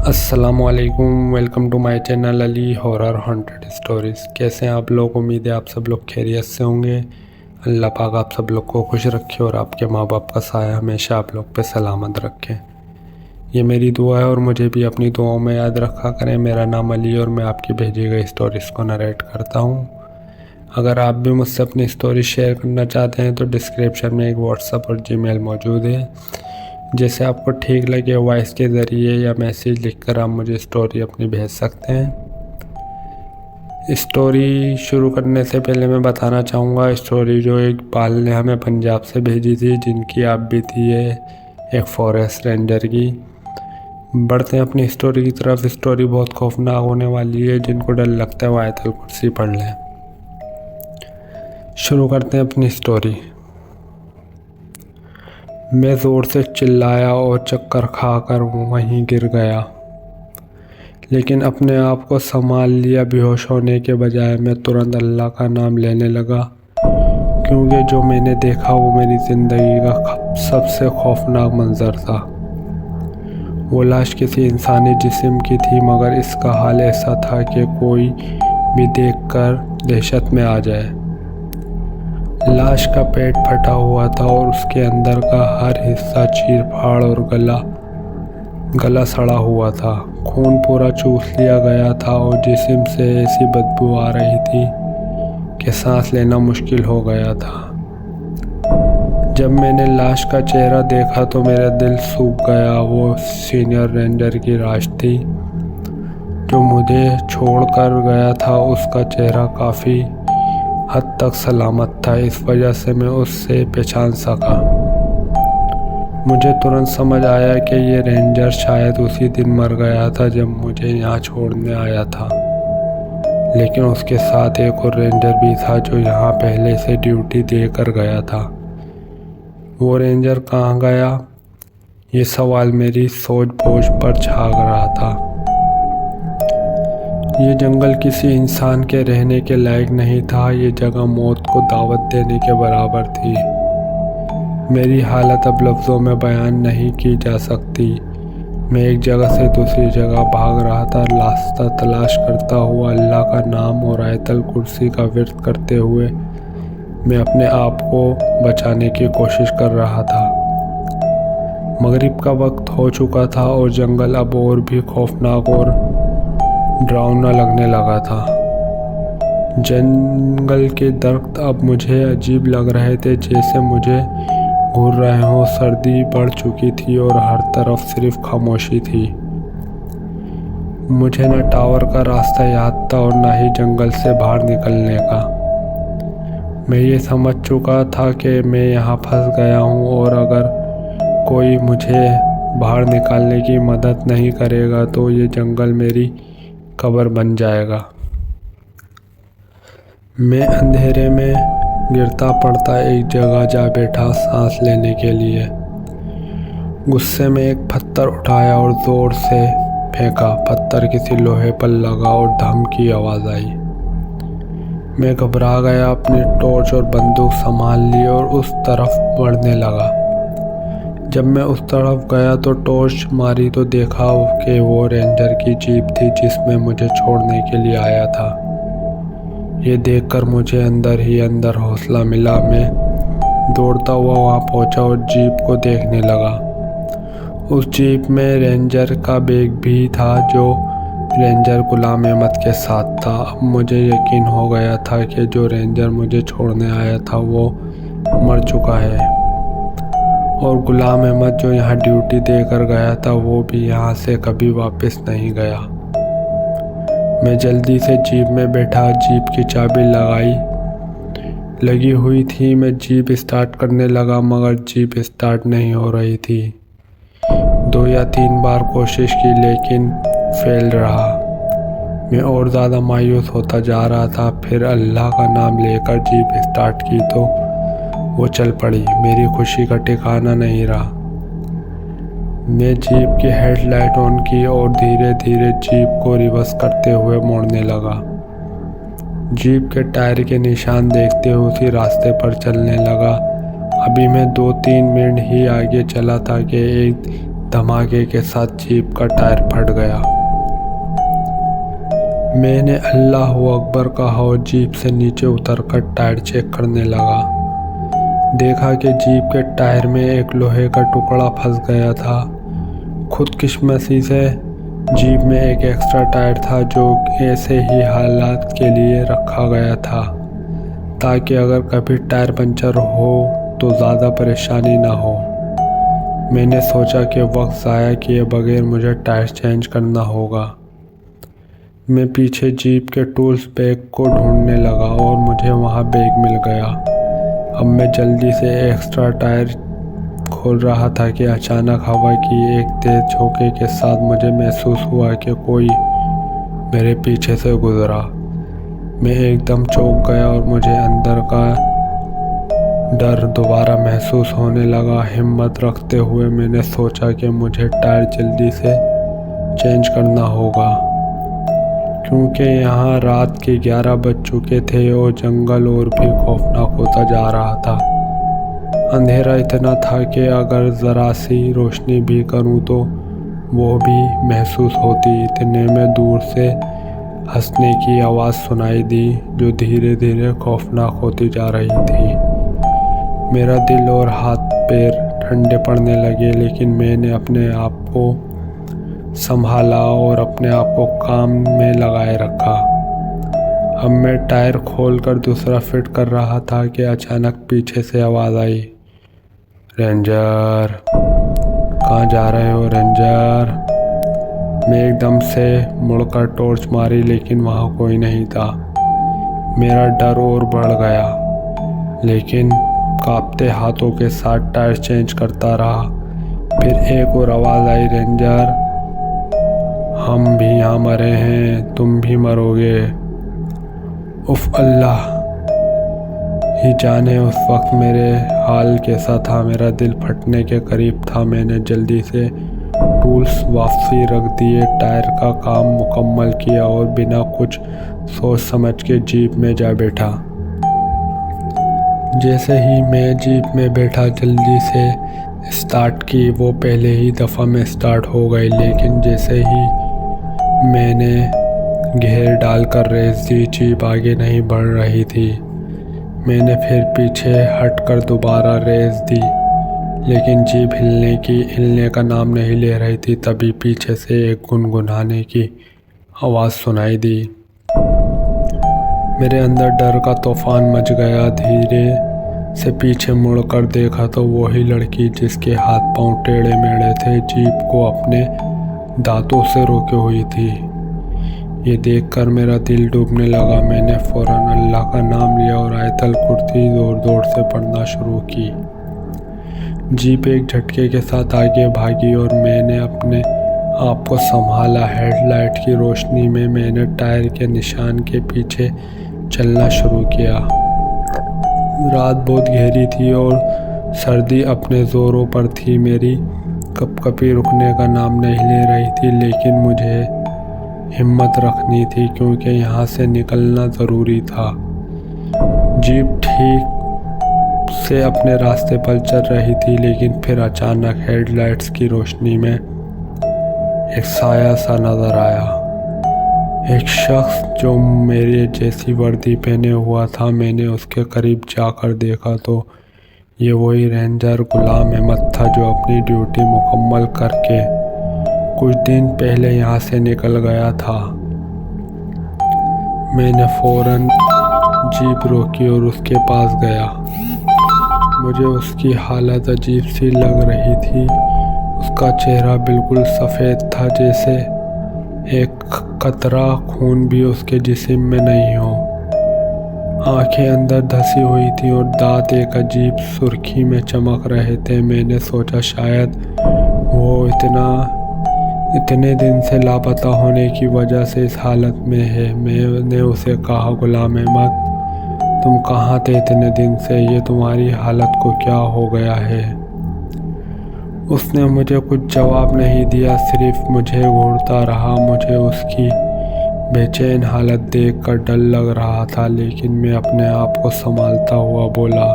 अस्सलामुअलैकुम, welcome to my channel Ali horror haunted stories. कैसे हैं आप लोग? उम्मीद है आप सब लोग खैरियत से होंगे। अल्लाह पाक आप सब लोग को खुश रखे और आपके माँ बाप का साया हमेशा आप लोग पे सलामत रखे। ये मेरी दुआ है और मुझे भी अपनी दुआओं में याद रखा करें। मेरा नाम अली और मैं आपकी भेजी गई स्टोरीज़ को नरेट करता हूँ। अगर आप भी मुझसे अपनी स्टोरी शेयर करना चाहते हैं तो डिस्क्रिप्शन में एक व्हाट्सअप और जीमेल मौजूद है। जैसे आपको ठीक लगे वॉइस के ज़रिए या मैसेज लिखकर आप मुझे स्टोरी अपनी भेज सकते हैं। स्टोरी शुरू करने से पहले मैं बताना चाहूँगा, स्टोरी जो एक पाल ने हमें पंजाब से भेजी थी, जिनकी आप भी थी है एक फॉरेस्ट रेंजर की। बढ़ते हैं अपनी स्टोरी की तरफ। स्टोरी बहुत खौफनाक होने वाली है, जिनको डर लगता है वो आयतुल कुर्सी पढ़ लें। शुरू करते हैं अपनी स्टोरी। मैं ज़ोर से चिल्लाया और चक्कर खाकर वहीं गिर गया, लेकिन अपने आप को संभाल लिया। बेहोश होने के बजाय मैं तुरंत अल्लाह का नाम लेने लगा, क्योंकि जो मैंने देखा वो मेरी ज़िंदगी का सबसे खौफनाक मंजर था। वो लाश किसी इंसानी जिस्म की थी, मगर इसका हाल ऐसा था कि कोई भी देखकर दहशत में आ जाए। लाश का पेट फटा हुआ था और उसके अंदर का हर हिस्सा चीर फाड़ और गला सड़ा हुआ था। खून पूरा चूस लिया गया था और जिस्म से ऐसी बदबू आ रही थी कि सांस लेना मुश्किल हो गया था। जब मैंने लाश का चेहरा देखा तो मेरा दिल सूख गया। वो सीनियर रेंजर की लाश थी जो मुझे छोड़कर गया था। उसका चेहरा काफ़ी हद तक सलामत था, इस वजह से मैं उससे पहचान सका। मुझे तुरंत समझ आया कि ये रेंजर शायद उसी दिन मर गया था जब मुझे यहाँ छोड़ने आया था, लेकिन उसके साथ एक और रेंजर भी था जो यहाँ पहले से ड्यूटी देकर गया था। वो रेंजर कहाँ गया, ये सवाल मेरी सोच बोझ पर झाग रहा था। ये जंगल किसी इंसान के रहने के लायक नहीं था। ये जगह मौत को दावत देने के बराबर थी। मेरी हालत अब लफ्ज़ों में बयान नहीं की जा सकती। मैं एक जगह से दूसरी जगह भाग रहा था, रास्ता तलाश करता हुआ। अल्लाह का नाम और आयतुल कुर्सी का विर्द करते हुए मैं अपने आप को बचाने की कोशिश कर रहा था। मगरिब का वक्त हो चुका था और जंगल अब और भी खौफनाक और डरावना लगने लगा था। जंगल के दरख्त अब मुझे अजीब लग रहे थे, जैसे मुझे घूर रहे हों। सर्दी बढ़ चुकी थी और हर तरफ सिर्फ खामोशी थी। मुझे न टावर का रास्ता याद था और न ही जंगल से बाहर निकलने का। मैं ये समझ चुका था कि मैं यहाँ फंस गया हूँ और अगर कोई मुझे बाहर निकालने की मदद नहीं करेगा तो ये जंगल मेरी कब्र बन जाएगा। मैं अंधेरे में गिरता पड़ता एक जगह जा बैठा सांस लेने के लिए। गुस्से में एक पत्थर उठाया और ज़ोर से फेंका। पत्थर किसी लोहे पर लगा और धम की आवाज़ आई। मैं घबरा गया, अपनी टॉर्च और बंदूक संभाल ली और उस तरफ बढ़ने लगा। जब मैं उस तरफ गया तो टॉर्च मारी तो देखा कि वो रेंजर की जीप थी जिसमें मुझे छोड़ने के लिए आया था। ये देखकर मुझे अंदर ही अंदर हौसला मिला। मैं दौड़ता हुआ वहाँ पहुँचा और जीप को देखने लगा। उस जीप में रेंजर का बैग भी था जो रेंजर गुलाम अहमद के साथ था। अब मुझे यकीन हो गया था कि जो रेंजर मुझे छोड़ने आया था वो मर चुका है और गुलाम अहमद जो यहाँ ड्यूटी देकर गया था वो भी यहाँ से कभी वापस नहीं गया। मैं जल्दी से जीप में बैठा। जीप की चाबी लगी हुई थी। मैं जीप स्टार्ट करने लगा, मगर जीप स्टार्ट नहीं हो रही थी। 2 या 3 बार कोशिश की लेकिन फेल रहा। मैं और ज़्यादा मायूस होता जा रहा था। फिर अल्लाह का नाम लेकर जीप स्टार्ट की तो वो चल पड़ी। मेरी खुशी का ठिकाना नहीं रहा। मैं जीप की हेडलाइट ऑन की और धीरे धीरे जीप को रिवर्स करते हुए मोड़ने लगा। जीप के टायर के निशान देखते हुए उसी रास्ते पर चलने लगा। अभी मैं 2-3 मिनट ही आगे चला था कि एक धमाके के साथ जीप का टायर फट गया। मैंने अल्लाह अकबर कहा और जीप से नीचे उतरकर टायर चेक करने लगा। देखा कि जीप के टायर में एक लोहे का टुकड़ा फंस गया था। खुदकिस्मती से जीप में एक एक्स्ट्रा टायर था जो ऐसे ही हालात के लिए रखा गया था ताकि अगर कभी टायर पंचर हो तो ज़्यादा परेशानी ना हो। मैंने सोचा कि वक्त ज़ाया किए बगैर मुझे टायर चेंज करना होगा। मैं पीछे जीप के टूल्स बैग को ढूंढने लगा और मुझे वहाँ बैग मिल गया। अब मैं जल्दी से एक्स्ट्रा टायर खोल रहा था कि अचानक हवा की एक तेज झोंके के साथ मुझे महसूस हुआ कि कोई मेरे पीछे से गुजरा। मैं एकदम चौंक गया और मुझे अंदर का डर दोबारा महसूस होने लगा। हिम्मत रखते हुए मैंने सोचा कि मुझे टायर जल्दी से चेंज करना होगा क्योंकि यहाँ रात के 11 बज चुके थे और जंगल और भी खौफनाक होता जा रहा था। अंधेरा इतना था कि अगर ज़रा सी रोशनी भी करूँ तो वो भी महसूस होती। इतने में दूर से हंसने की आवाज़ सुनाई दी जो धीरे धीरे खौफनाक होती जा रही थी। मेरा दिल और हाथ पैर ठंडे पड़ने लगे, लेकिन मैंने अपने आप को संभाला और अपने आप को काम में लगाए रखा। अब मैं टायर खोलकर दूसरा फिट कर रहा था कि अचानक पीछे से आवाज़ आई, रेंजर, कहाँ जा रहे हो रेंजर? मैं एकदम से मुड़कर टॉर्च मारी लेकिन वहाँ कोई नहीं था। मेरा डर और बढ़ गया, लेकिन कांपते हाथों के साथ टायर चेंज करता रहा। फिर एक और आवाज़ आई, रेंजर, हम भी यहाँ मरे हैं, तुम भी मरोगे। उफ, अल्लाह ही जाने उस वक्त मेरे हाल कैसा था। मेरा दिल फटने के करीब था। मैंने जल्दी से टूल्स वापसी रख दिए, टायर का काम मुकम्मल किया और बिना कुछ सोच समझ के जीप में जा बैठा। जैसे ही मैं जीप में बैठा जल्दी से स्टार्ट की, वो पहले ही दफ़ा में स्टार्ट हो गई, लेकिन जैसे ही मैंने गियर डालकर रेस दी जीप आगे नहीं बढ़ रही थी। मैंने फिर पीछे हटकर दोबारा रेस दी, लेकिन जीप हिलने का नाम नहीं ले रही थी। तभी पीछे से एक गुनगुनाने की आवाज़ सुनाई दी। मेरे अंदर डर का तूफान मच गया। धीरे से पीछे मुड़कर देखा तो वही लड़की जिसके हाथ पांव टेढ़े मेढ़े थे जीप को अपने दांतों से रोके हुई थी। ये देखकर मेरा दिल डूबने लगा। मैंने फ़ौरन अल्लाह का नाम लिया और आयतल कुर्सी ज़ोर ज़ोर से पढ़ना शुरू की। जीप एक झटके के साथ आगे भागी और मैंने अपने आप को संभाला। हेडलाइट की रोशनी में मैंने टायर के निशान के पीछे चलना शुरू किया। रात बहुत गहरी थी और सर्दी अपने ज़ोरों पर थी। मेरी कपकपी रुकने का नाम नहीं ले रही थी, लेकिन मुझे हिम्मत रखनी थी क्योंकि यहाँ से निकलना ज़रूरी था। जीप ठीक से अपने रास्ते पर चल रही थी, लेकिन फिर अचानक हेडलाइट्स की रोशनी में एक साया सा नज़र आया। एक शख्स जो मेरे जैसी वर्दी पहने हुआ था। मैंने उसके करीब जाकर देखा तो ये वही रेंजर गुलाम अहमद था जो अपनी ड्यूटी मुकम्मल करके कुछ दिन पहले यहाँ से निकल गया था। मैंने फ़ौरन जीप रोकी और उसके पास गया। मुझे उसकी हालत अजीब सी लग रही थी। उसका चेहरा बिल्कुल सफ़ेद था, जैसे एक कतरा खून भी उसके जिस्म में नहीं हो। आंखें अंदर धसी हुई थी और दांत एक अजीब सुर्खी में चमक रहे थे। मैंने सोचा शायद वो इतने दिन से लापता होने की वजह से इस हालत में है। मैंने उसे कहा, गुलाम अहमद, तुम कहाँ थे इतने दिन से? ये तुम्हारी हालत को क्या हो गया है? उसने मुझे कुछ जवाब नहीं दिया, सिर्फ मुझे घूरता रहा। मुझे उसकी बेचैन हालत देखकर डर लग रहा था, लेकिन मैं अपने आप को संभालता हुआ बोला,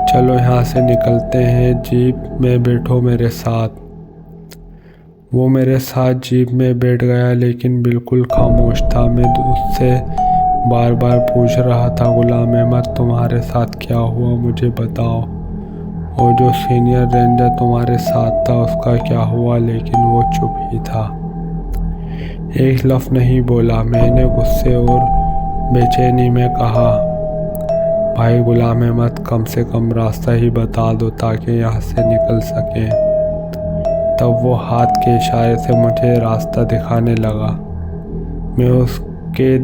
चलो यहाँ से निकलते हैं, जीप में बैठो मेरे साथ। वो मेरे साथ जीप में बैठ गया, लेकिन बिल्कुल खामोश था। मैं उससे बार बार पूछ रहा था, गुलाम अहमद तुम्हारे साथ क्या हुआ, मुझे बताओ। और जो सीनियर रेंजर तुम्हारे साथ था उसका क्या हुआ, लेकिन वो चुप ही था। एक लफ्ज़ नहीं बोला। मैंने गुस्से और बेचैनी में कहा, भाई गुलाम अहमद, कम से कम रास्ता ही बता दो ताकि यहाँ से निकल सकें। तब वो हाथ के इशारे से मुझे रास्ता दिखाने लगा। मैं उसके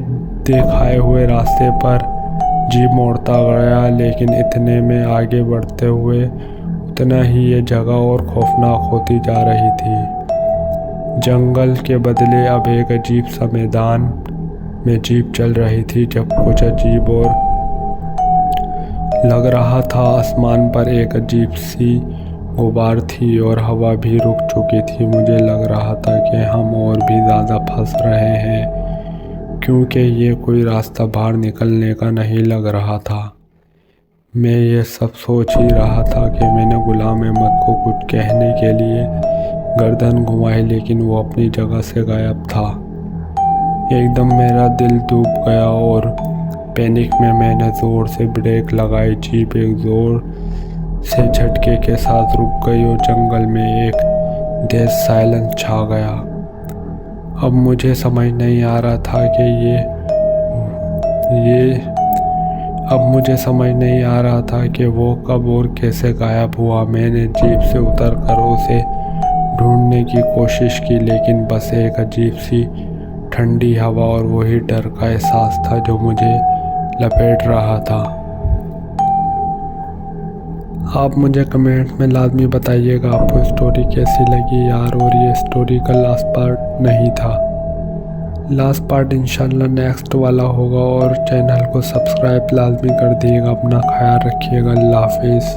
दिखाए हुए रास्ते पर जीप मोड़ता गया, लेकिन इतने में आगे बढ़ते हुए उतना ही ये जगह और खौफनाक होती जा रही थी। जंगल के बदले अब एक अजीब सा मैदान में जीप चल रही थी। जब कुछ अजीब और लग रहा था। आसमान पर एक अजीब सी गुबार थी और हवा भी रुक चुकी थी। मुझे लग रहा था कि हम और भी ज़्यादा फंस रहे हैं, क्योंकि ये कोई रास्ता बाहर निकलने का नहीं लग रहा था। मैं ये सब सोच ही रहा था कि मैंने गुलाम अहमद को कुछ कहने के लिए गर्दन घुमाई, लेकिन वो अपनी जगह से गायब था। एकदम मेरा दिल डूब गया और पैनिक में मैंने ज़ोर से ब्रेक लगाई। जीप एक ज़ोर से झटके के साथ रुक गई और जंगल में एक डेड साइलेंस छा गया। अब मुझे समझ नहीं आ रहा था कि वो कब और कैसे गायब हुआ। मैंने जीप से उतरकर उसे ढूंढने की कोशिश की, लेकिन बस एक अजीब सी ठंडी हवा और वही डर का एहसास था जो मुझे लपेट रहा था। आप मुझे कमेंट में लाजमी बताइएगा आपको स्टोरी कैसी लगी यार। और ये स्टोरी का लास्ट पार्ट नहीं था, लास्ट पार्ट इंशाल्लाह नेक्स्ट वाला होगा। और चैनल को सब्सक्राइब लाजमी कर दिएगा। अपना ख्याल रखिएगा। अल्लाह हाफिज़।